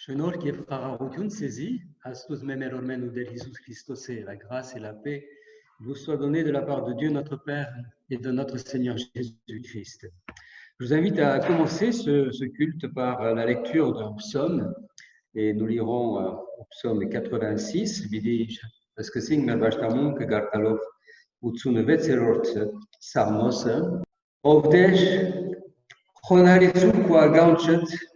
Șenor che faraudiun sezi, astăzi memerormenu de Iisus Christos, la grâce et la paix vous soient données de la part de Dieu notre Père et de notre Seigneur Jésus-Christ. Je vous invite à commencer ce culte par la lecture d'un psaume, et nous lirons au psaume 86, vidéi parce que sing me baștamung că gartalov utsun vețerort psalmos, ovdeș honarizu cu agancet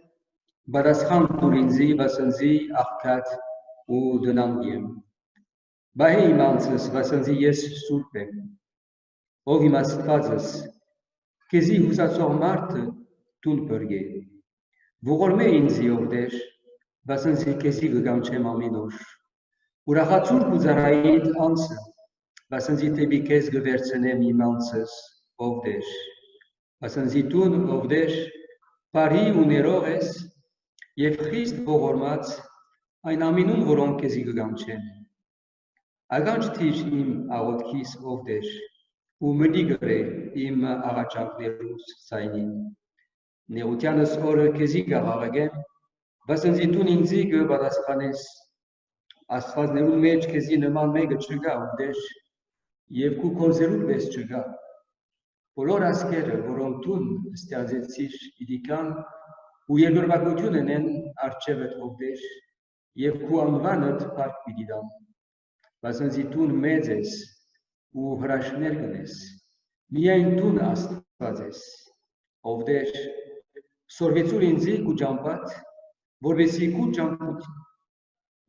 Badashan Turinzi, Basanzi, Arcat ou de Nangiem. Bahe imanses, Basanzi yes sulpe. Ovimas fazes, Kezi husasor mart tun perge. Vorme inzi ovdesh, Basanzi kezi gancem aminosh. Urahatul kuzaraid anse, Basanzi tebikes gevertsenem imanses ovdesh. Basanzi tun ovdesh, pari un errores, Եվ խիստ ողորմած այն ամինուն, որոնք քեզի կգանչեն։ Ագանչ թիր իմ աղոթքիս ով դեր, ու մնի գրե իմ աղաչանքներուս սայնին։ Նեղությանս օրը քեզի կաղաղագեմ, բասնձի տուն ինձի կպատասխանես, աստվածներուն մեջ քեզի նման մեկը չկա ով դեր, և քու քոզերուտ պես չկա։ Բոլոր ասկերը, որոնք տուն ստեղծեցիր իդիկան, ու երկրվագություն են արջևդ ովդեր, և քու անվանդ պարկ պիտի դամ, բասնձի տուն մեծ ես ու հրաշներ կնես, միայն տուն աստված ես, ովդեր, սորվեցուր ինձի քու ճամպատ, որվեսի քու ճամպուտ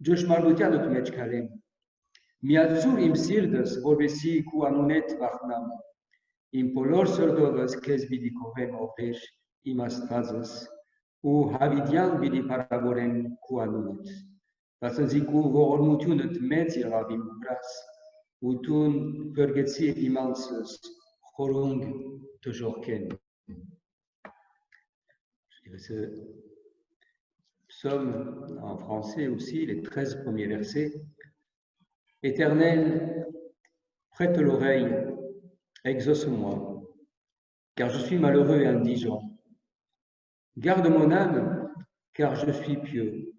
ջշմարդությանդ մեջ քալեմ, միացուր իմ սիրտս, որվեսի քու անունետ վախնամ, իմ բոլոր սրտովս քեզ պիտի կողեմ ովդեր, իմ աստվածս, ու հավիդյան պիտի պարավորեմ քու անունդ, բասնձի քու ողորմությունդ մեծ եղավ իմ վրաս, ու տուն փրկեցի իմանցս խորունգ դժոխքեն։ Ce psaume en français aussi, les 13 premiers versets. Éternel, prête l'oreille, exauce-moi, car je suis malheureux et indigent. Garde mon âme, car je suis pieux.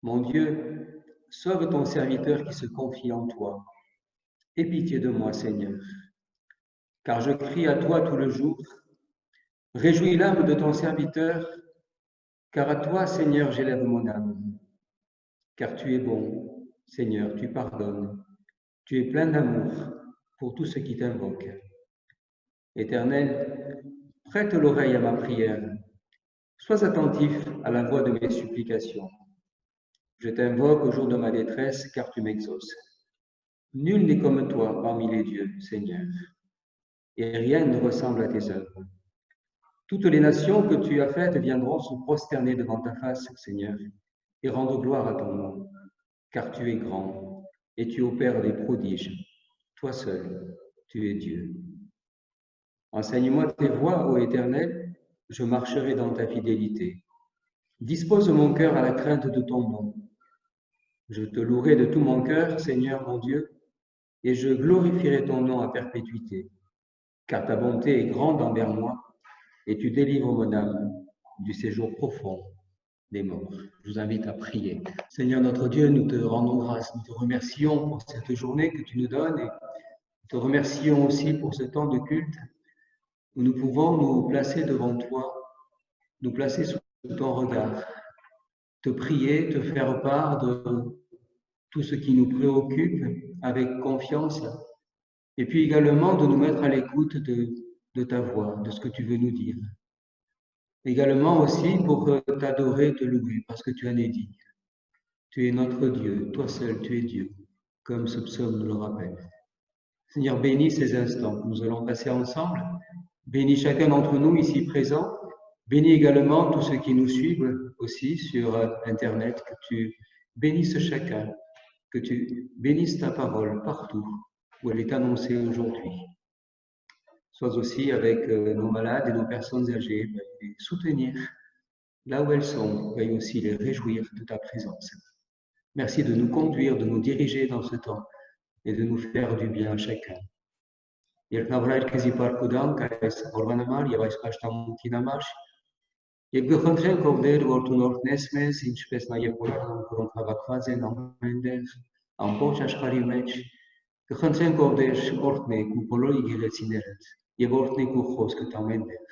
Mon Dieu, sauve ton serviteur qui se confie en toi. Aie pitié de moi, Seigneur, car je crie à toi tout le jour. Réjouis l'âme de ton serviteur, car à toi, Seigneur, j'élève mon âme. Car tu es bon, Seigneur, tu pardonnes. Tu es plein d'amour pour tous ceux qui t'invoquent. Éternel, prête l'oreille à ma prière. Sois attentif à la voix de mes supplications. Je t'invoque au jour de ma détresse, car tu m'exauces. Nul n'est comme toi parmi les dieux, Seigneur, et rien ne ressemble à tes œuvres. Toutes les nations que tu as faites viendront se prosterner devant ta face, Seigneur, et rendre gloire à ton nom, car tu es grand, et tu opères des prodiges. Toi seul, tu es Dieu. Enseigne-moi tes voies, ô Éternel, je marcherai dans ta fidélité. Dispose mon cœur à la crainte de ton nom. Je te louerai de tout mon cœur, Seigneur mon Dieu, et je glorifierai ton nom à perpétuité, car ta bonté est grande envers moi, et tu délivres mon âme du séjour profond des morts. Je vous invite à prier. Seigneur notre Dieu, nous te rendons grâce, nous te remercions pour cette journée que tu nous donnes, et nous te remercions aussi pour ce temps de culte où nous pouvons nous placer devant toi, nous placer sous ton regard, te prier, te faire part de tout ce qui nous préoccupe avec confiance, et puis également de nous mettre à l'écoute de ta voix, de ce que tu veux nous dire. Également aussi pour t'adorer, te louer, parce que tu en es digne. Tu es notre Dieu, toi seul tu es Dieu, comme ce psaume nous le rappelle. Seigneur, bénis ces instants que nous allons passer ensemble. Bénis chacun d'entre nous ici présents. Bénis également tous ceux qui nous suivent aussi sur Internet. Que tu bénisses chacun, que tu bénisses ta parole partout où elle est annoncée aujourd'hui. Sois aussi avec nos malades et nos personnes âgées, les soutenir là où elles sont, veuille aussi les réjouir de ta présence. Merci de nous conduire, de nous diriger dans ce temps et de nous faire du bien à chacun. Եվ գխնդրենք ով Տեր, որ դու օրհնես մեզ, ինչպես նաև բոլոր որոնք հավաքված են ամենտեղ, ամբողջ աշխարհի մեջ, գխնդրենք ով Տեր, օրհնեք ու բոլոր եկեղեցիներդ եւ օրհնեք ու խոսքդ ամենտեղ։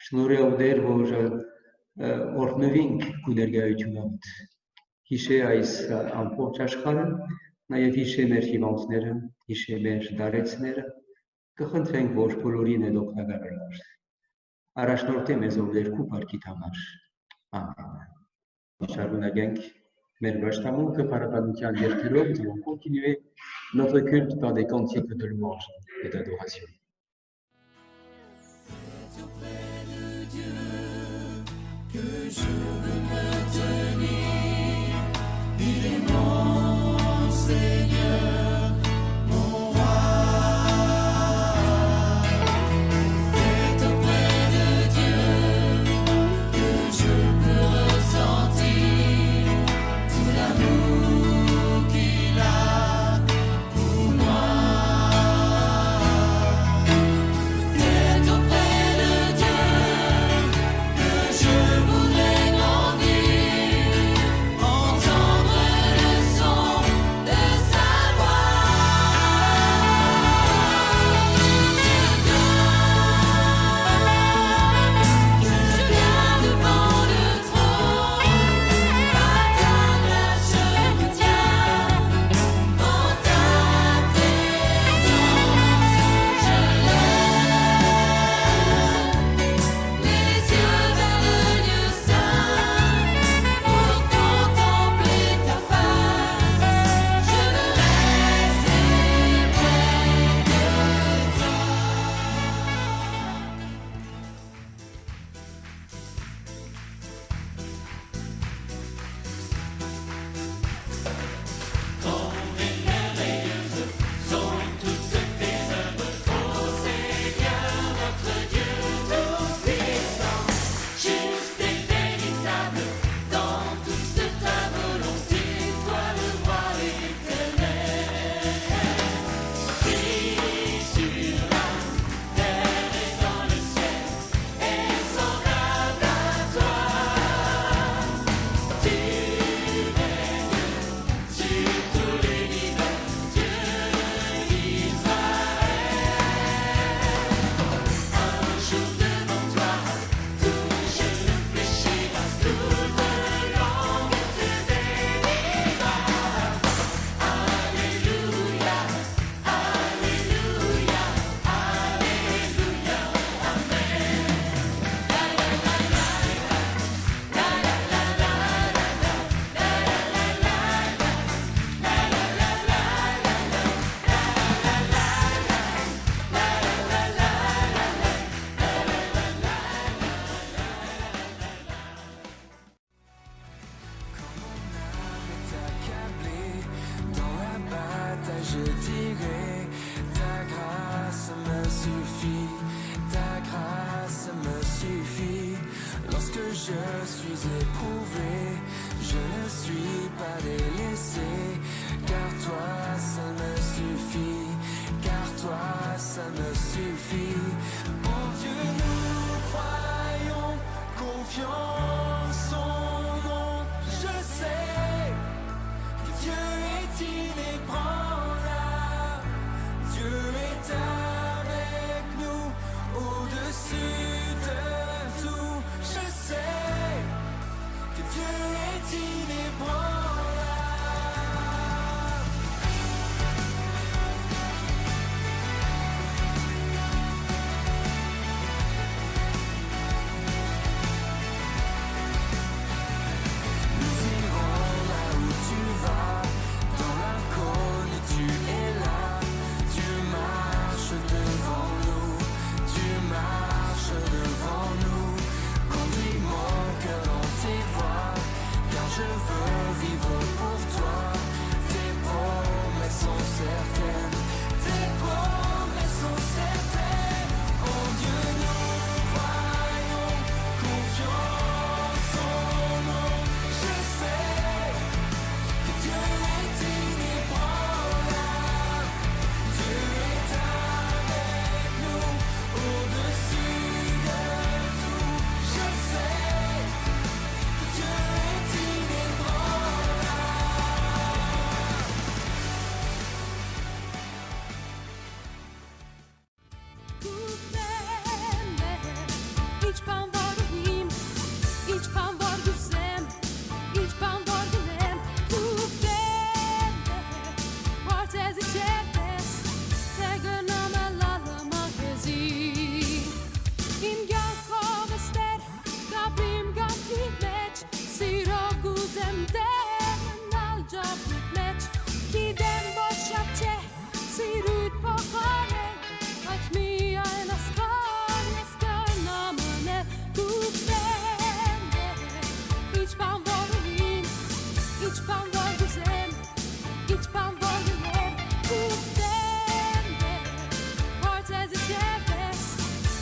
Շնորհ ով Տեր, որ օրհնվինք քո ներկայությունով։ Հիշե այս ամբողջ աշխարհը, նաև հիշե մեր հիվանդները, հիշե մեր դարեցները, կխնդրենք, որ բոլորին էլ օգտակար առաջնորդե մեզ ով Տեր քո բարքիդ համար։ Ամեն։ Շարունակենք մեր վշտամունքը փառաբանության երգերով, nous allons continuer notre culte par des cantiques de louange et d'adoration. C'est auprès de Dieu que je veux me tenir. Il est mon Seigneur, mon roi. C'est auprès de Dieu que je peux ressentir tout l'amour qu'il a pour moi. C'est auprès de Dieu que je voudrais grandir, entendre le son de sa je viens devant le trône, par ta grâce je me tiens, en ta présence je lève les yeux vers le lieu saint pour contempler ta face. Je veux rester près de toi. Juste et véritable dans toute ta volonté, toi le roi éternel. Qui sur la terre et dans le ciel est semblable à toi. Tu règnes sur tous les niveaux, Dieu d'Israël. Un jour devant toi, tout genou fléchira, toute langue te bénira. Alléluia, Alléluia, Alléluia, Amen. Quand mon âme est accablée, dans la bataille je dirai, ta grâce me suffit, ta grâce me suffit. Lorsque je suis éprouvé, je ne suis pas délaissé, car toi ça me suffit, car toi ça me suffit. Mon Dieu, nous croyons, confions son nom. Je sais que Dieu est inébranlable, Dieu est avec nous, au-dessus de tout. Je sais que Dieu est inébranlable. pan var rahim, each pan var güzel, each pan var güzel. Tu bende, partes içerdes, tegename lalla magazin. Imgan kavester, kabrim gakitleç, sirav guzemden alacak bitmeç. Kidem boşapçe, sirut pakare, atmiya en askar, eskar namane. Tu bende, iç pan var rahim, iç pan var güzel, iç pan var güzel. Tu bende, partes içerdes,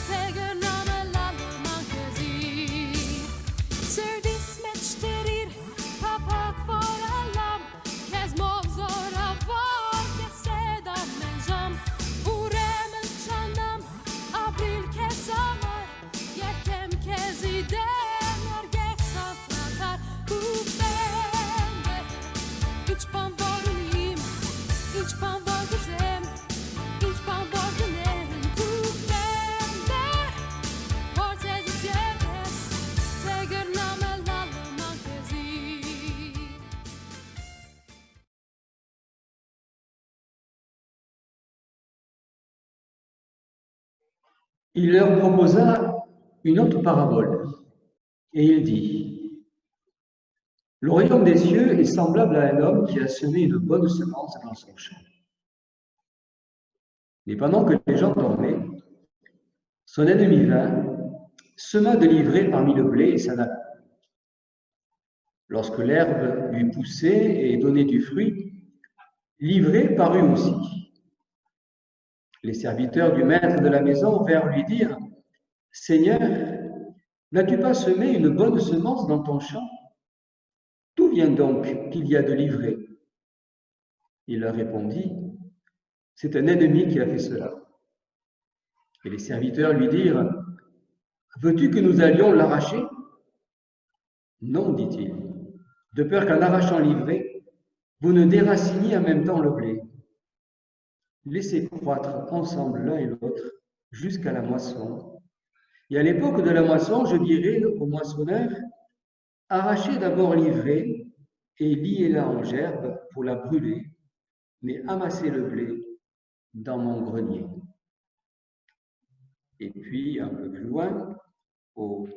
tegename lalla magazin. Serdis meçterir, papak var allam, kez mavzora var, kez sedam menjam. Uremel çandam, abril kez amar, yerkem kez idem, ergek santratar. Bu bende, iç pan var ulim, iç pan var güzel, iç pan var güzel. Bu bende, partes içerdes, tegename lalla magazin. Il leur proposa une autre parabole, et il dit, le royaume des cieux est semblable à un homme qui a semé une bonne semence dans son champ. Mais pendant que les gens dormaient, son ennemi vint, sema de l'ivraie parmi le blé et s'en alla. Lorsque l'herbe lui poussait et donnait du fruit, l'ivraie parut aussi. Les serviteurs du maître de la maison vinrent lui dire, « Seigneur, n'as-tu pas semé une bonne semence dans ton champ? D'où vient donc qu'il y a de l'ivraie ?» Il leur répondit, « C'est un ennemi qui a fait cela. » Et les serviteurs lui dirent, « Veux-tu que nous allions l'arracher? » Non, dit-il, de peur qu'en arrachant l'ivraie, vous ne déraciniez en même temps le blé. Laissez croître ensemble l'un et l'autre jusqu'à la moisson. Et à l'époque de la moisson, je dirai au moissonneur, arrachez d'abord l'ivraie et liez-la en gerbe pour la brûler, mais amassez le blé dans mon grenier. Et puis, un peu plus loin, au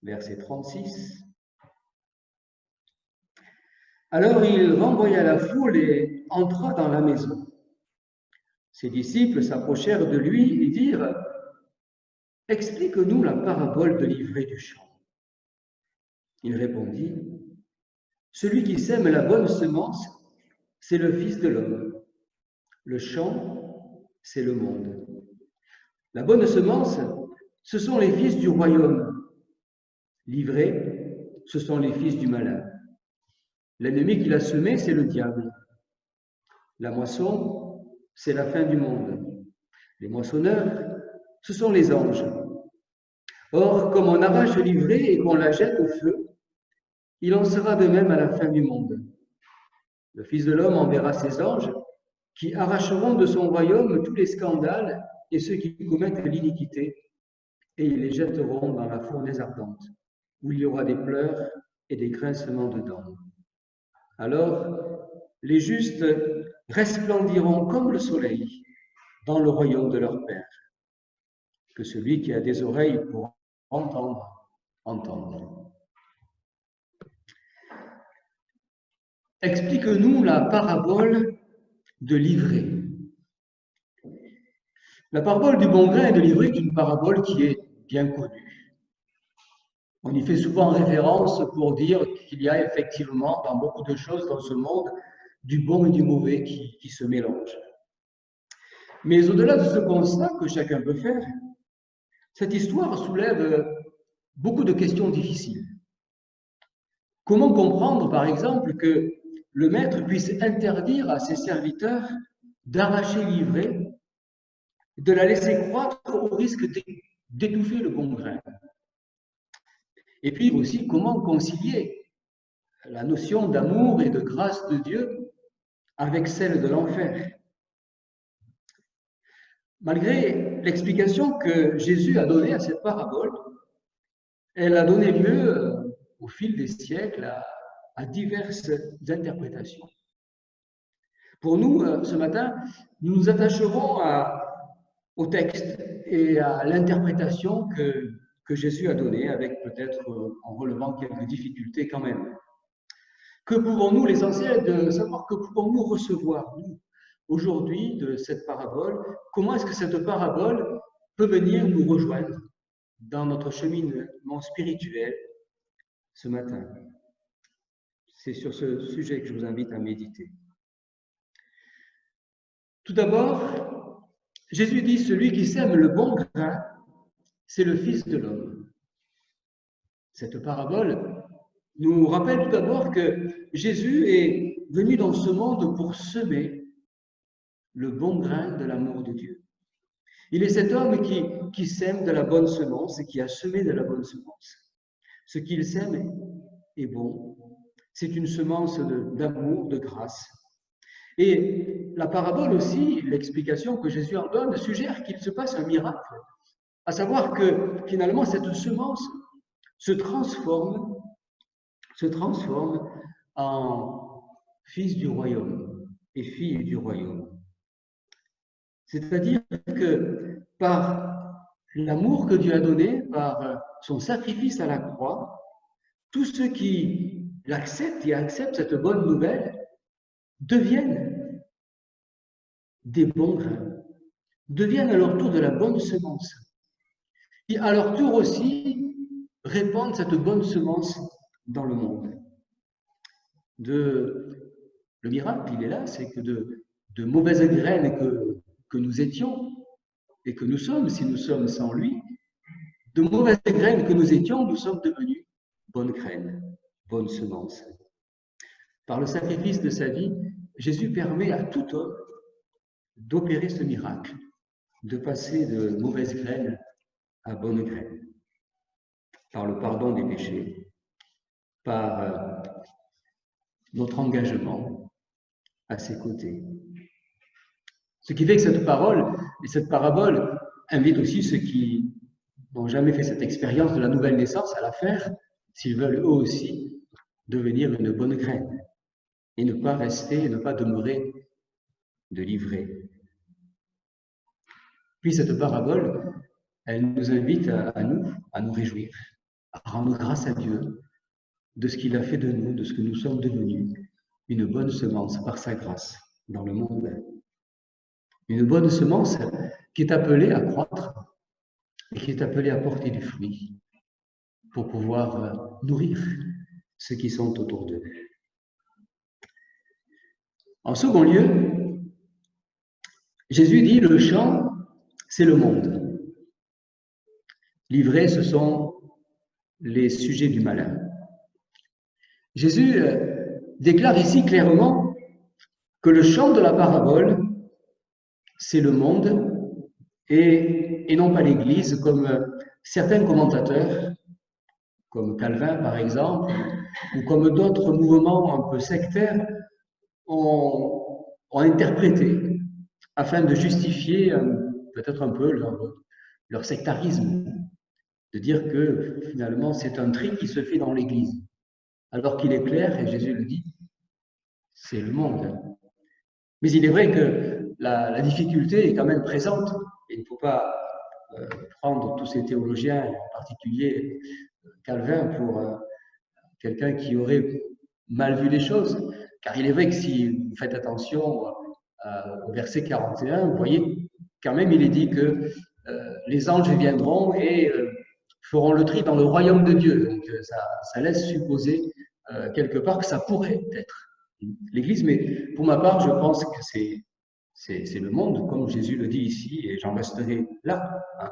verset 36, alors il renvoya la foule et entra dans la maison. Ses disciples s'approchèrent de lui et dirent, « Explique-nous la parabole de l'ivraie du champ. » Il répondit, « Celui qui sème la bonne semence, c'est le Fils de l'homme. Le champ, c'est le monde. La bonne semence, ce sont les fils du royaume. L'ivraie, ce sont les fils du malin. L'ennemi qui l'a semé, c'est le diable. La moisson, c'est la fin du monde. Les moissonneurs, ce sont les anges. Or, comme on arrache l'ivraie et qu'on la jette au feu, il en sera de même à la fin du monde. Le Fils de l'homme enverra ses anges qui arracheront de son royaume tous les scandales et ceux qui commettent l'iniquité, et ils les jetteront dans la fournaise ardente, où il y aura des pleurs et des grincements de dents. Alors, les justes resplendiront comme le soleil dans le royaume de leur Père. Que celui qui a des oreilles pour entendre, entende. Explique-nous la parabole de l'ivraie. La parabole du bon grain et de l'ivraie est une parabole qui est bien connue. On y fait souvent référence pour dire qu'il y a effectivement dans beaucoup de choses dans ce monde du bon et du mauvais qui se mélangent. Mais au-delà de ce constat que chacun peut faire, cette histoire soulève beaucoup de questions difficiles. Comment comprendre, par exemple, que le maître puisse interdire à ses serviteurs d'arracher l'ivraie, de la laisser croître au risque d'étouffer le bon grain? Et puis aussi, comment concilier la notion d'amour et de grâce de Dieu avec celle de l'enfer? Malgré l'explication que Jésus a donnée à cette parabole, elle a donné lieu, au fil des siècles, à diverses interprétations. Pour nous, ce matin, nous nous attacherons au texte et à l'interprétation que Jésus a donnée, avec peut-être en relevant quelques difficultés quand même. Que pouvons-nous, l'essentiel est de savoir que pouvons-nous recevoir, nous, aujourd'hui, de cette parabole? Comment est-ce que cette parabole peut venir nous rejoindre dans notre cheminement spirituel ce matin? C'est sur ce sujet que je vous invite à méditer. Tout d'abord, Jésus dit, celui qui sème le bon grain, c'est le Fils de l'homme. Cette parabole nous rappelle tout d'abord que Jésus est venu dans ce monde pour semer le bon grain de l'amour de Dieu. Il est cet homme qui sème de la bonne semence et qui a semé de la bonne semence. Ce qu'il sème est bon. C'est une semence d'amour, de grâce. Et la parabole aussi, l'explication que Jésus en donne, suggère qu'il se passe un miracle. À savoir que finalement, cette semence se transforme en fils du royaume et fille du royaume. C'est-à-dire que par l'amour que Dieu a donné, par son sacrifice à la croix, tous ceux qui l'acceptent et acceptent cette bonne nouvelle deviennent des bons grains, deviennent à leur tour de la bonne semence. Et à leur tour aussi répandent cette bonne semence dans le monde. Le miracle, il est là, c'est que de mauvaises graines que nous étions et que nous sommes, si nous sommes sans lui, de mauvaises graines que nous étions, nous sommes devenus bonnes graines, bonnes semences. Par le sacrifice de sa vie, Jésus permet à tout homme d'opérer ce miracle, de passer de mauvaises graines à bonnes graines, par le pardon des péchés, par notre engagement à ses côtés. Ce qui fait que cette parole et cette parabole invitent aussi ceux qui n'ont jamais fait cette expérience de la nouvelle naissance à la faire, s'ils veulent eux aussi devenir une bonne graine et ne pas rester, ne pas demeurer de l'ivraie. Puis cette parabole, elle nous invite à nous réjouir, à rendre grâce à Dieu de ce qu'il a fait de nous, de ce que nous sommes devenus, une bonne semence par sa grâce dans le monde. Une bonne semence qui est appelée à croître et qui est appelée à porter du fruit pour pouvoir nourrir ceux qui sont autour d'eux. En second lieu, Jésus dit le champ, c'est le monde. L'ivraie, ce sont les sujets du malin. Jésus déclare ici clairement que le champ de la parabole, c'est le monde et non pas l'Église, comme certains commentateurs, comme Calvin par exemple, ou comme d'autres mouvements un peu sectaires, ont interprété afin de justifier peut-être un peu leur sectarisme, de dire que finalement c'est un tri qui se fait dans l'Église, alors qu'il est clair, et Jésus le dit, c'est le monde. Mais il est vrai que la difficulté est quand même présente. Il ne faut pas prendre tous ces théologiens, en particulier Calvin, pour quelqu'un qui aurait mal vu les choses. Car il est vrai que si vous faites attention au verset 41, vous voyez, quand même, il est dit que les anges viendront et feront le tri dans le royaume de Dieu. Donc ça laisse supposer quelque part que ça pourrait être l'Église, mais pour ma part, je pense que c'est le monde, comme Jésus le dit ici, et j'en resterai là. Hein.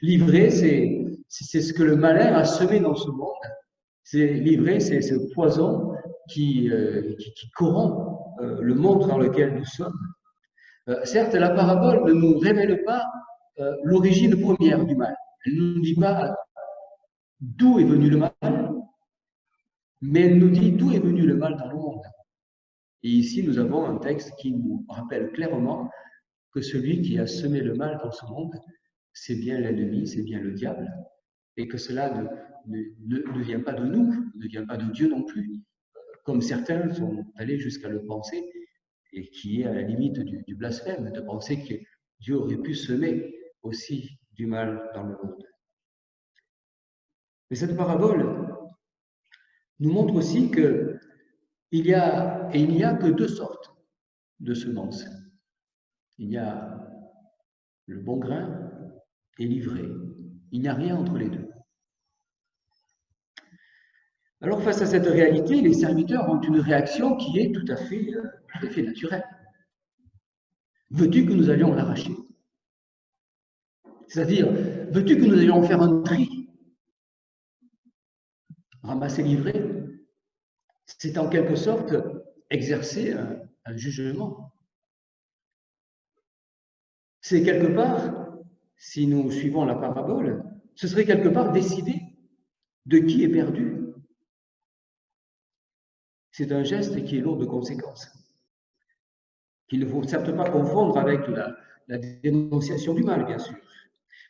L'ivraie, c'est ce que le malin a semé dans ce monde. L'ivraie, c'est ce poison qui corrompt le monde dans lequel nous sommes. Certes, la parabole ne nous révèle pas l'origine première du mal. Elle ne nous dit pas d'où est venu le mal, mais elle nous dit d'où est venu le mal dans le monde. Et ici, nous avons un texte qui nous rappelle clairement que celui qui a semé le mal dans ce monde, c'est bien l'ennemi, c'est bien le diable, et que cela ne vient pas de nous, ne vient pas de Dieu non plus, comme certains sont allés jusqu'à le penser, et qui est à la limite du blasphème, de penser que Dieu aurait pu semer aussi du mal dans le monde. Mais cette parabole nous montre aussi qu'il n'y a que deux sortes de semences. Il y a le bon grain et l'ivraie. Il n'y a rien entre les deux. Alors, face à cette réalité, les serviteurs ont une réaction qui est tout à fait naturelle. Veux-tu que nous allions l'arracher? C'est-à-dire, veux-tu que nous allions faire un tri? Ramasser l'ivraie? C'est en quelque sorte exercer un jugement. C'est quelque part, si nous suivons la parabole, ce serait quelque part décider de qui est perdu. C'est un geste qui est lourd de conséquences, qu'il ne faut certes pas confondre avec la dénonciation du mal, bien sûr.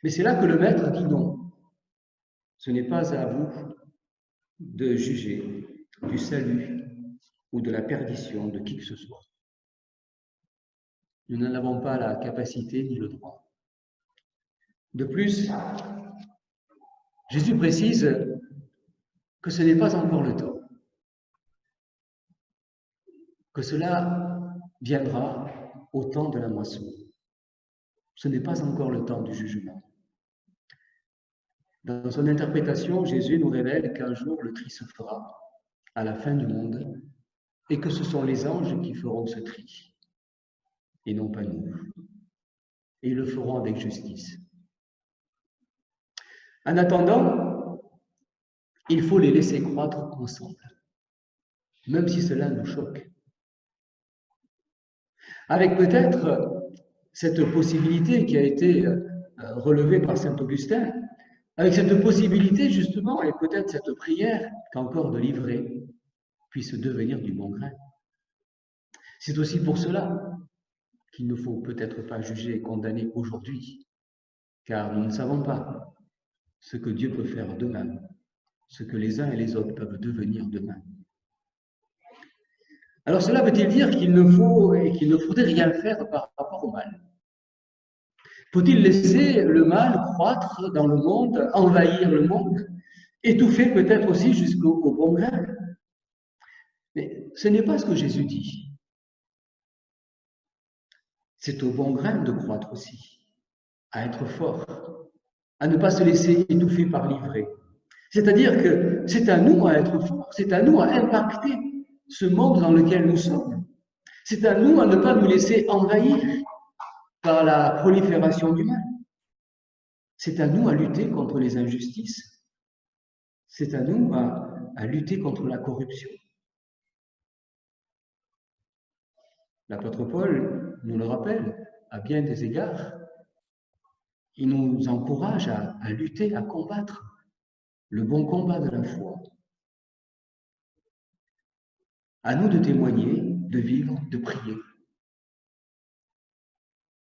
Mais c'est là que le maître dit non. Ce n'est pas à vous de juger du salut ou de la perdition de qui que ce soit. Nous n'en avons pas la capacité ni le droit. De plus, Jésus précise que ce n'est pas encore le temps, que cela viendra au temps de la moisson. Ce n'est pas encore le temps du jugement. Dans son interprétation, Jésus nous révèle qu'un jour le tri se fera à la fin du monde et que ce sont les anges qui feront ce tri et non pas nous. Et ils le feront avec justice. En attendant, il faut les laisser croître ensemble, même si cela nous choque. Avec peut-être cette possibilité qui a été relevée par saint Augustin, avec cette possibilité justement et peut-être cette prière qu'encore de l'ivraie puisse devenir du bon grain. C'est aussi pour cela qu'il ne faut peut-être pas juger et condamner aujourd'hui, car nous ne savons pas ce que Dieu peut faire demain, ce que les uns et les autres peuvent devenir demain. Alors cela veut-il dire qu'il ne faudrait rien faire par rapport au mal? Faut-il laisser le mal croître dans le monde, envahir le monde, étouffer peut-être aussi jusqu'au bon grain? Mais ce n'est pas ce que Jésus dit. C'est au bon grain de croître aussi, à être fort, à ne pas se laisser étouffer par l'ivraie. C'est-à-dire que c'est à nous à être forts, c'est à nous à impacter ce monde dans lequel nous sommes. C'est à nous à ne pas nous laisser envahir par la prolifération du mal. C'est à nous à lutter contre les injustices. C'est à nous à lutter contre la corruption. L'apôtre Paul nous le rappelle à bien des égards. Il nous encourage à lutter, à combattre le bon combat de la foi. À nous de témoigner, de vivre, de prier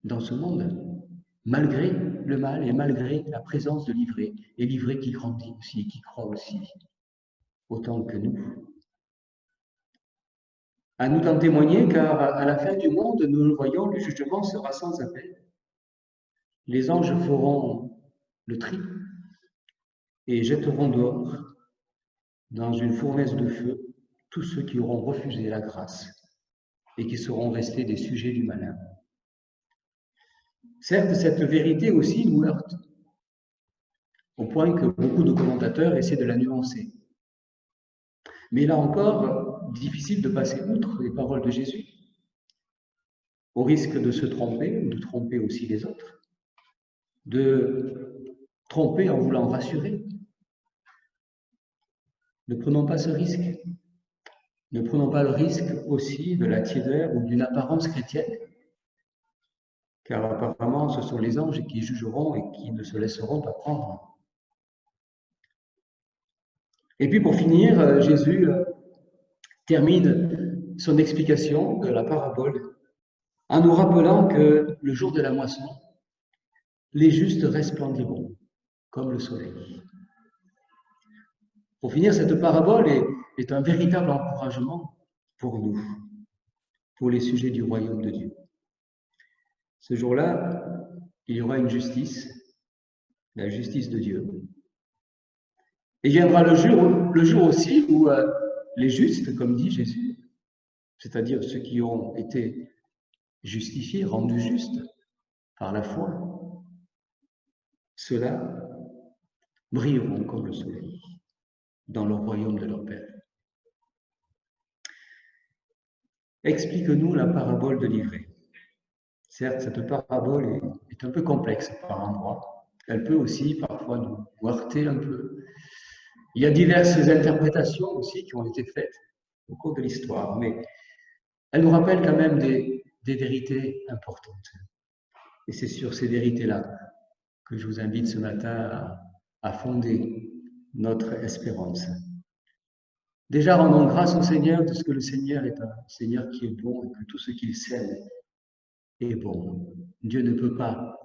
dans ce monde, malgré le mal et malgré la présence de l'ivraie, et l'ivraie qui grandit aussi et qui croît aussi, autant que nous. À nous d'en témoigner, car à la fin du monde, nous le voyons, le jugement sera sans appel. Les anges feront le tri et jetteront dehors, dans une fournaise de feu, tous ceux qui auront refusé la grâce et qui seront restés des sujets du malin. Certes, cette vérité aussi nous heurte, au point que beaucoup de commentateurs essaient de la nuancer. Mais là encore, difficile de passer outre les paroles de Jésus, au risque de se tromper, ou de tromper aussi les autres, de tromper en voulant rassurer. Ne prenons pas ce risque. Ne prenons pas le risque aussi de la tiédeur ou d'une apparence chrétienne, car apparemment ce sont les anges qui jugeront et qui ne se laisseront pas prendre. Et puis pour finir, Jésus termine son explication de la parabole en nous rappelant que le jour de la moisson, les justes resplendiront comme le soleil. Pour finir, cette parabole est un véritable encouragement pour nous, pour les sujets du royaume de Dieu. Ce jour-là, il y aura une justice, la justice de Dieu. Et viendra le jour aussi où les justes, comme dit Jésus, c'est-à-dire ceux qui ont été justifiés, rendus justes par la foi, ceux-là brilleront comme le soleil dans le royaume de leur Père. Explique-nous la parabole de l'ivraie. Certes, cette parabole est un peu complexe par endroits. Elle peut aussi parfois nous heurter un peu. Il y a diverses interprétations aussi qui ont été faites au cours de l'histoire, mais elle nous rappelle quand même des vérités importantes. Et c'est sur ces vérités-là que je vous invite ce matin à fonder notre espérance. Déjà, rendons grâce au Seigneur de ce que le Seigneur est un Seigneur qui est bon et que tout ce qu'il sème est bon. Dieu ne peut pas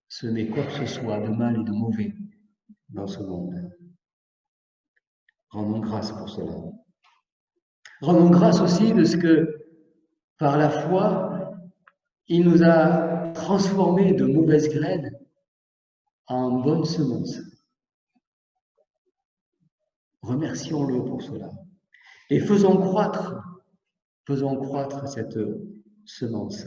semer quoi que ce soit de mal et de mauvais dans ce monde. Rendons grâce pour cela. Rendons grâce aussi de ce que, par la foi, il nous a transformés de mauvaises graines en bonnes semences. Remercions-le pour cela. Et faisons croître cette semence.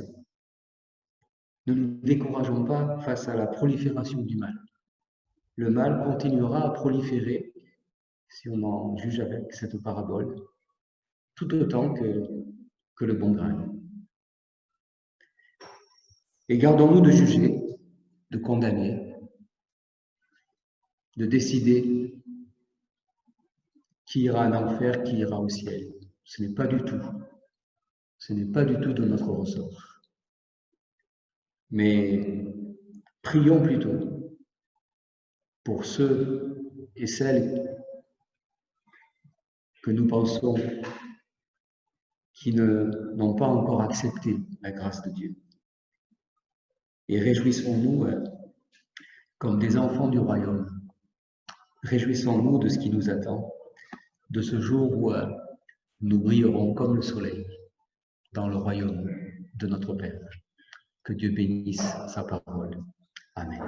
Ne nous décourageons pas face à la prolifération du mal. Le mal continuera à proliférer, si on en juge avec cette parabole, tout autant que le bon grain. Et gardons-nous de juger, de condamner, de décider qui ira en enfer, qui ira au ciel. Ce n'est pas du tout de notre ressort. Mais prions plutôt pour ceux et celles que nous pensons qui n'ont pas encore accepté la grâce de Dieu. Et réjouissons-nous comme des enfants du royaume. Réjouissons-nous de ce qui nous attend, de ce jour où nous brillerons comme le soleil dans le royaume de notre Père. Que Dieu bénisse sa parole. Amen.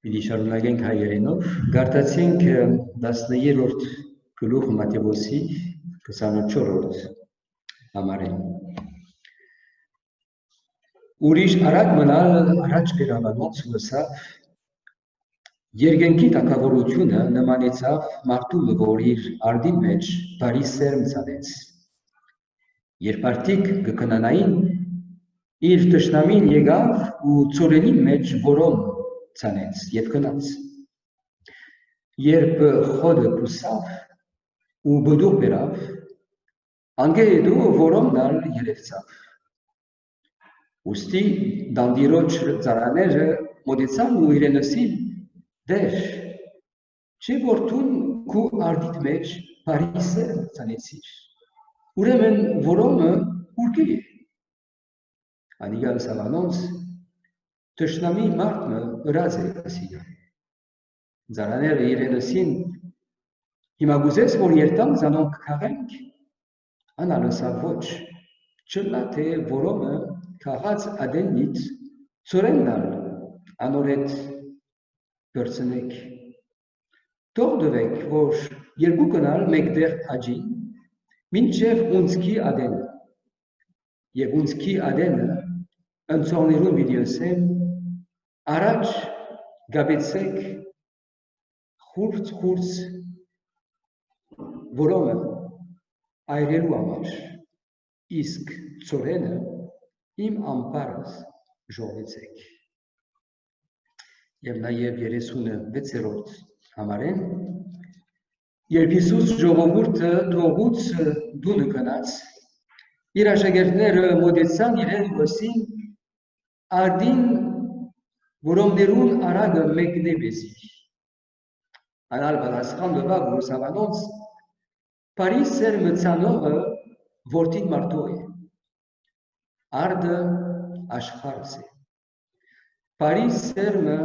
Պիտի շարունակենք հայերենով, գարտացինք 13-րդ գլուխ Մատթեոսի 24-րդ համարեն։ Ուրիշ արագ մնալ առաջ գրամանոց լսավ, երկնքի տակավորությունը նմանեցավ մարդու, որ իր արդի մեջ բարի սերմ ցանեց։ Երբ արդիկ կքնանային, իր թշնամին եկավ ու ծորենի մեջ որոմ ցանեց եւ գնաց։ Երբ խոդը փուսավ ու բդուղ բերավ, անգեդու որոմն ալ երևցավ։ Ուստի դանդիրոջ ծառաները մոտեցան ու իրենսին դեր, չէ որ դու քու արդիդ մեջ բարի սերմ ցանեցիր։ Ուրեմն որոմը ուր է։ Անիգալ սավանոնց Թշնամի մարդը ըրած է ասիգա։ Ձարաները իրենսին հիմա գուզես, որ երտամ զանոնք քաղենք, անալսավ ոչ, չլա թե որոմը քաղած ադեննից ծորեննալ անորետ բրցնեք։ Թող դվեք, որ երկու կնալ մեկտեղ աջին, մինչև ունցքի ադենը, և ունցքի ադենը ընծողներուն վիդիոսեմ, առաջ գաբեցեք խուրց որոմը այրելու համար, իսկ ծորենը իմ ամպարս ժողվեցեք։ Եվ նաև 36-րդ համարեն, երբ Հիսուս ժողովուրդը թողուց դունը գնաց, իր աշակերտները մոտեցան իրեն լսին, արդին որոմներուն արագը մեկնե բեսի։ Անալ պատասխան տվավ, որ սավանոնց բարի սերմը ցանողը որդին մարդու է, արդը աշխարհս է։ Paris սերմը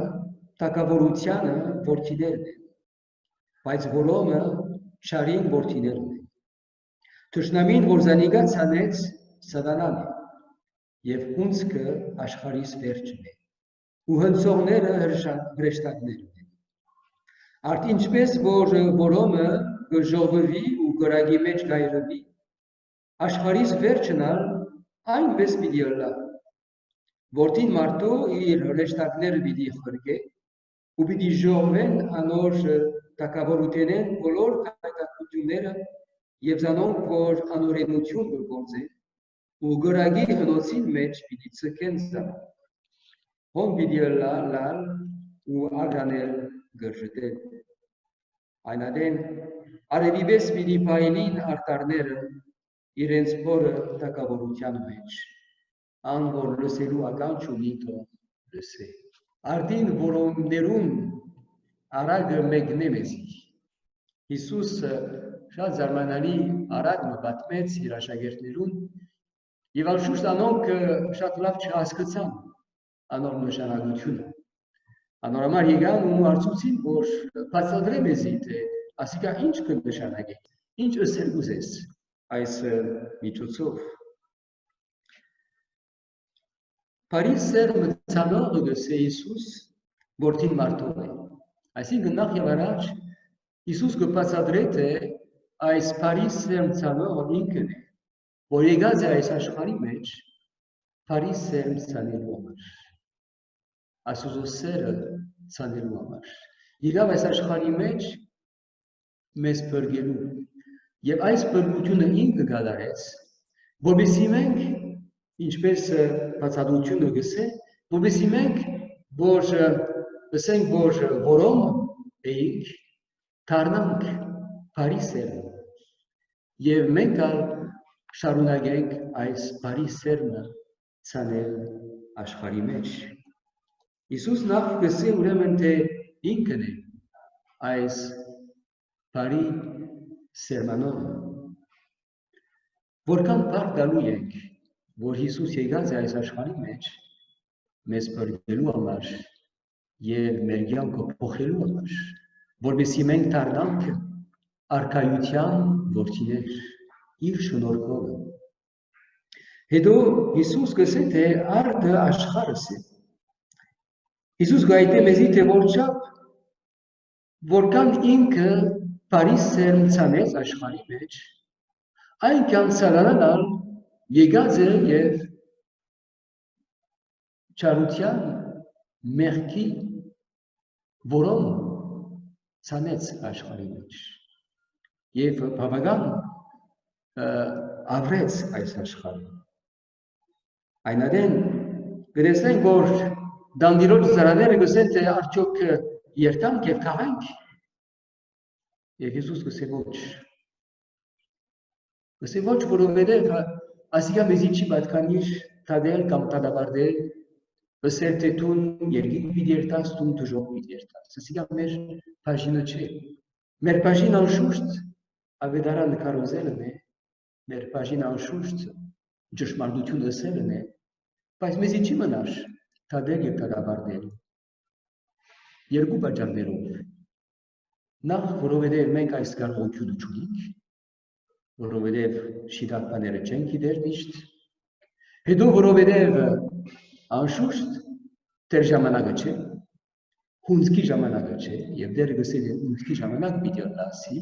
տակավորությանը որդիներն են, բայց որոմը շարին որդիներն են։ Թշնամին, որ զանիգա ցանեց, սատանան է, եւ հունցքը աշխարհիս վերջն է, ու հնցողները հրեշտակներն են։ Արդ ինչպես որ որոմը կժողվի ու կրագի մեջ գայրվի, աշխարհիս վերջն ալ այնպես պիտի ըլլա։ Որդին մարդու իր հրեշտակները պիտի խրկե, ու պիտի ժողվեն անոր տակավորութենեն բոլոր հայտակությունները եւ զանոնք, որ անօրենություն կգործեն, ու գրագի հնոցին մեջ պիտի ցկեն զանոնք։ Հոն պիտի ըլլա լալ ու ագանել գրջտել։ Այնադեն արևիպես պիտի պայլին արտարները իրենց փորը տակավորության մեջ, ան որ լսելու ականջ ունի թող լսե։ Արդին որոններուն արագը մեկն է մեզի։ Հիսուսը շատ զարմանալի արագ մտածեց իր աշակերտներուն եւ անշուշտ անոնք շատ լավ չհասկացան անոր նշանակությունը։ Անորոմար եկան ու արծուցին, որ բացատրե մեզի, թե ասիկա ինչ կնշանակի, ինչ ըսել ուզես այս միջոցով։ Paris սերմը ցանողը գսե Հիսուս որդին մարդով է։ Այսինքն նախ եւ առաջ Հիսուս կբացատրե թե այս Paris սերմ ցանողը ինքն է, որ եկած է այս աշխարհի մեջ Paris սերմ ցանելու համար։ Աստուծո սերը ցանելու համար։ Եկավ այս աշխարհի մեջ մեզ բրգելու եւ այս բրգությունը ինքը գալարեց, որովհետեւ մենք ինչպես բացատրությունը գսե, որովհետեւ մենք որ ասենք որ որոմ էինք դառնանք Փարիսեր եւ մենք ալ շարունակենք այս Փարիսերը ցանել աշխարհի մեջ։ Հիսուս նախ գսե ուրեմն թե ինքն է այս բարի սերմանողը, որքան բարդ դալու ենք, որ Հիսուս եկած է այս աշխարհի մեջ մեզ բրգելու համար եւ մեր կյանքը փոխելու համար, որովհետեւ մենք դառնանք արքայության որդիներ իր շնորհքով։ Հետո Հիսուս գսե թե արդը աշխարհս է։ Հիսուս գայտե մեզի թե որչափ որքան ինքը Փարիսերն ցանեց աշխարհի մեջ, այնքան սալանալ եկած է եւ չարության մեղքի որոն ցանեց աշխարհի մեջ եւ բավական ավրեց այս աշխարհը։ Այնադեն գրեցնենք, որ դանդիրոջ զարաները գսեն, թե արդյոք երթանք եւ քաղենք, եւ Հիսուս գսե ոչ։ Գսե ոչ, որովհետեւ ասիկա մեզի չի պատկանիր տադել կամ տադավարդել, ըսել թե տուն երգիկ պիտի երթաս, տուն դժող պիտի երթաս։ Ասիկա մեր բաժինը չէ։ Մեր բաժին անշուշտ ավետարա նկարոզելն է, մեր բաժին անշուշտ ճշմարտություն ըսելն է, բայց մեզի չի մնար տադել եւ տադավարդել։ Երկու պատճառներով։ Նախ, որովհետև մենք այս կարողությունը չունենք, որովհետև շիտակ բաները չենք գիտեր միշտ, հետո որովհետև անշուշտ դեր ժամանակը չէ, հունցքի ժամանակը չէ, եւ դեր գսել է հունցքի ժամանակ պիտի լասի,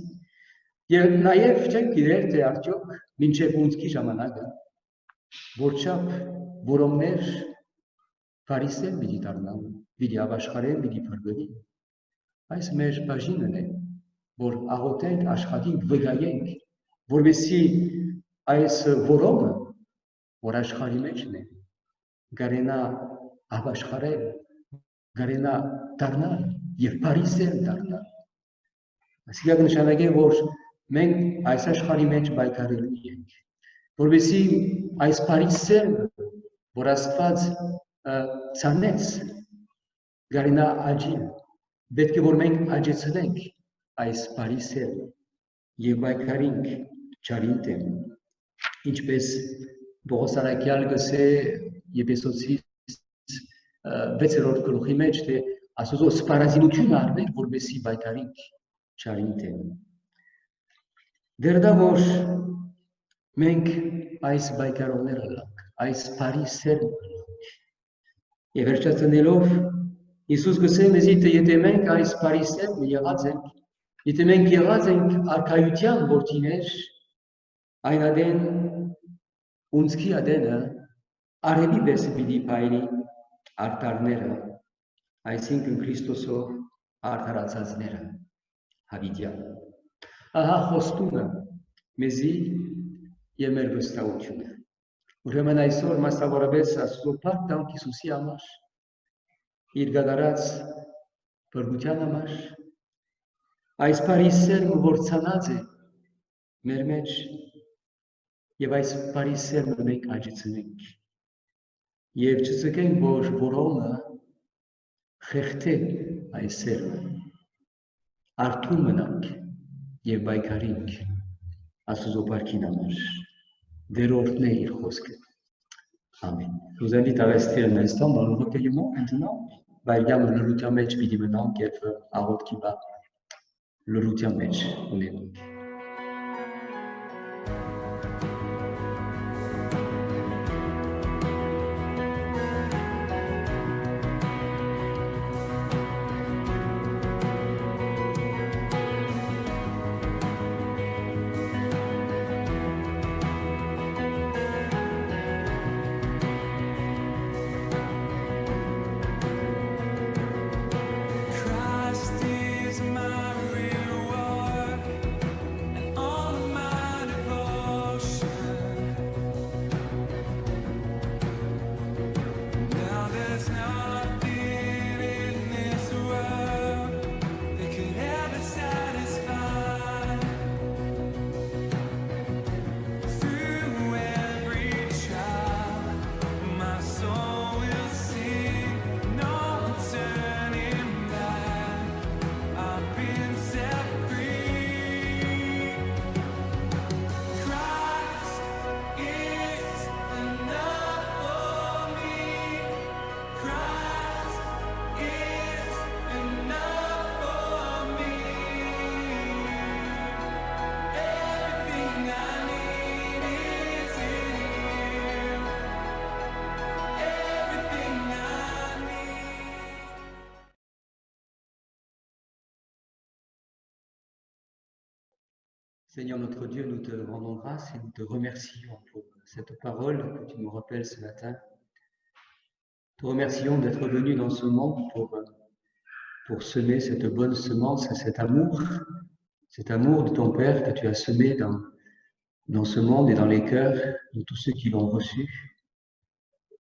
եւ նաեւ չենք գիտեր, թե արդյոք մինչեւ հունցքի ժամանակը որչափ որոններ Փարիսեր պիտի դառնան, պիտի ապաշխարեն, պիտի փրկվեն։ Այս մեր բաժինն է, որ աղոթենք, աշխատենք, վկայենք, որովհետեւ այս որոմը, որ աշխարհի մեջն է, գարենա ապաշխարել, գարենա դառնալ եւ Փարիսեր դառնալ։ Այսինքն նշանակե, որ մենք այս աշխարհի մեջ պայքարելու ենք, որովհետեւ այս Փարիսերը, որ Աստված ցանեց, գարենա աջին, պետք է որ մենք աջեցնենք այս Փարիսերը եւ պայքարենք ճարին դեմ, ինչպես Պողոս Արաքյալ գսե Եփեսոցի 6-րդ գլուխի մեջ, թե Աստծո սպառազինությունը արվեր, որպեսզի պայքարենք չարինտեն։ Դեռ դա որ մենք այս պայքարողները ենք, այս բարի սերմը ենք։ Եվ վերջացնելով Հիսուս գսե մեզի, թե եթե մենք այս բարի սերմը եղած ենք, եթե մենք եղած ենք արքայության որդիներ, այն ադեն ունցքի ադենը արևի պես պիտի փայլի արտարները, այսինքն Քրիստոսով արդարացածները, հավիտյան։ Ահա խոստումը մեզի եւ մեր վստահությունը։ Ուրեմն այսօր մասնավորապես Աստծո փառք տանք Հիսուսի համար, իր գադարած բրգության համար, այս բարի սերմը որ ցանած է մեր մեջ եւ այս բարի սերմը մենք աճեցնենք եւ չծկենք որ որոնը խեղթե այս սերմը արթուն մնանք եւ պայքարենք Աստծո բարքին համար դերորդն է իր խոսքը Amen. Je vous invite à rester un instant dans le recueillement maintenant. Vaillant le routier match puis maintenant qui est à route qui va le routier match. On est donc. Christ is my reward and all of my devotion. Now there's nothing in this world that could ever satisfy. Through every trial, my soul will sing, no turning back. I've been set free. Christ is enough for me. Christ is enough for me. Everything I need is in Him. Everything I need. Seigneur notre Dieu, nous te rendons grâce et nous te remercions pour cette parole que tu nous rappelles ce matin. Te remercions d'être venu dans ce monde pour semer cette bonne semence, cet amour de ton Père que tu as semé dans ce monde et dans les cœurs de tous ceux qui l'ont reçu.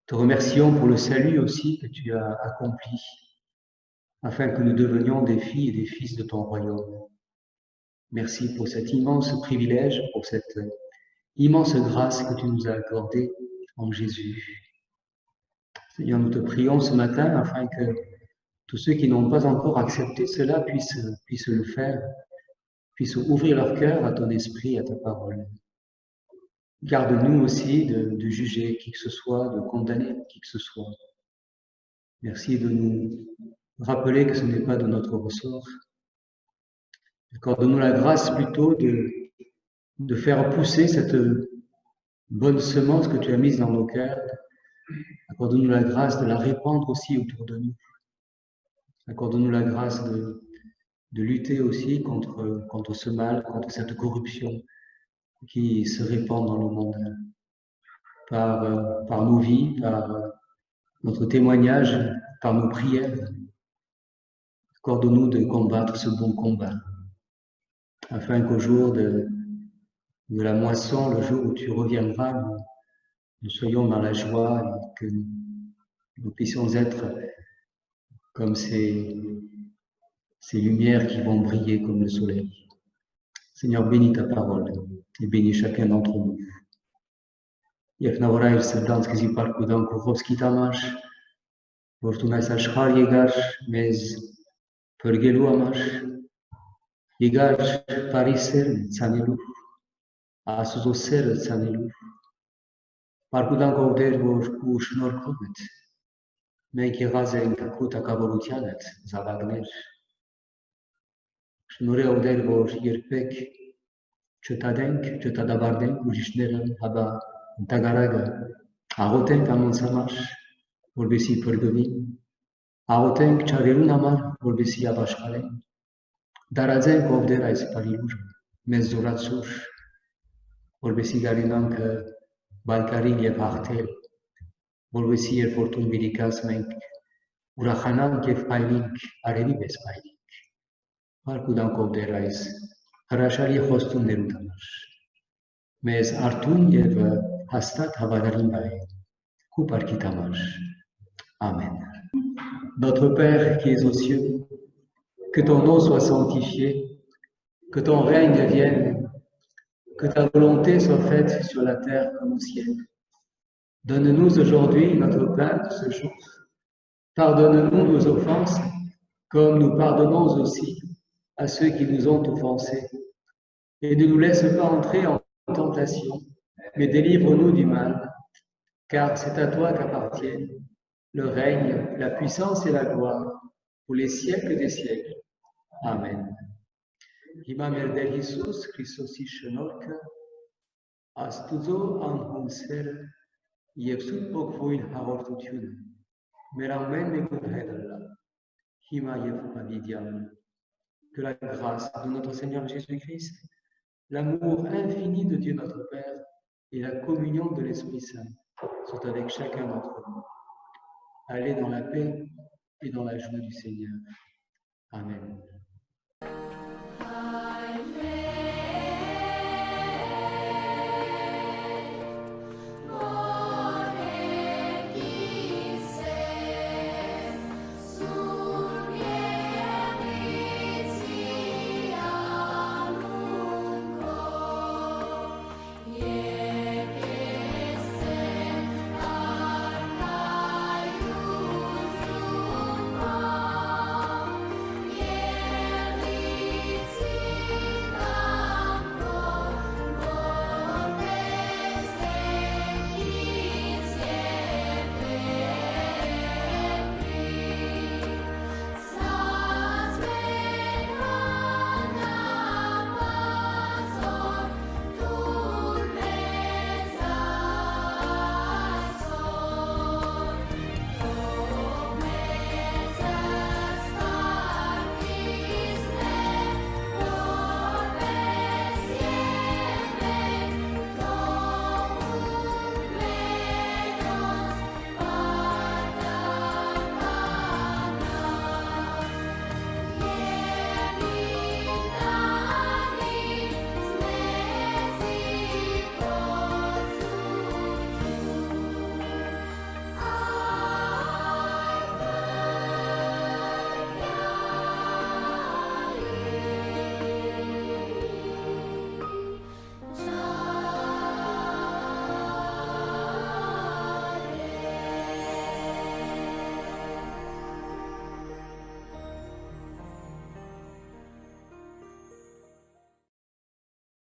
Te remercions pour le salut aussi que tu as accompli, afin que nous devenions des filles et des fils de ton royaume. Merci pour cet immense privilège, pour cette immense grâce que tu nous as accordée en Jésus. Seigneur, nous te prions ce matin afin que tous ceux qui n'ont pas encore accepté cela puissent le faire, puissent ouvrir leur cœur à ton esprit, à ta parole. Garde-nous aussi de juger qui que ce soit, de condamner qui que ce soit. Merci de nous rappeler que ce n'est pas de notre ressort. Accorde-nous la grâce plutôt de faire pousser cette bonne semence que tu as mise dans nos cœurs. Accorde-nous la grâce de la répandre aussi autour de nous. Accorde-nous la grâce de lutter aussi contre ce mal, contre cette corruption qui se répand dans le monde par nos vies, par notre témoignage, par nos prières. Accorde-nous de combattre ce bon combat, afin qu'au jour de la moisson, le jour où tu reviendras, nous soyons dans la joie et que nous puissions être comme ces lumières qui vont briller comme le soleil. Seigneur, bénis ta parole et bénis chacun d'entre nous. Եվ նորայր սրտանց քեզի պարգուտան քողովսկի համար, որ դու այս աշխարհ եկար մեզ փրկելու համար, եկար բարի սերմ ցանելու, Աստծո սերը ցանելու, պարգուտան քով դեր որ ու շնորհքով Menchirazen kakuta kavolutianet, zavagner. Shnure odel vor yerpek, chetadenk, chetadabardenk, ujishneren, haba, tagaraga. Arotenk amon samash, volbesi pergevin. Arotenk chavirun amar, volbesi abashkalen. Darazen kovdera esparilur, mezzoratsush, volbesi garinank balkarin yev hartel, volbesi fortun virikas menk, urachanan kev pailink, arevi bespailink. Parkudan kovderais, harashali hostun nerutamash. Mais artun yev hastat havadarim bae, kuparkitamash. Amen. Notre Père qui es aux cieux, que ton nom soit sanctifié, que ton règne vienne, que ta volonté soit faite sur la terre comme au ciel. Donne-nous aujourd'hui notre pain de ce jour. Pardonne-nous nos offenses, comme nous pardonnons aussi à ceux qui nous ont offensés. Et ne nous laisse pas entrer en tentation, mais délivre-nous du mal, car c'est à toi qu'appartiennent le règne, la puissance et la gloire pour les siècles des siècles. Amen. Imam Erdel Jesus Christos Ishenorka, Astuzo Anhunser, Yevsut Bokvoin Haortutun, Meramen Megudhedala, Hima Yev. Que la grâce de notre Seigneur Jésus-Christ, l'amour infini de Dieu notre Père et la communion de l'Esprit Saint soient avec chacun d'entre nous. Allez dans la paix et dans la joie du Seigneur. Amen.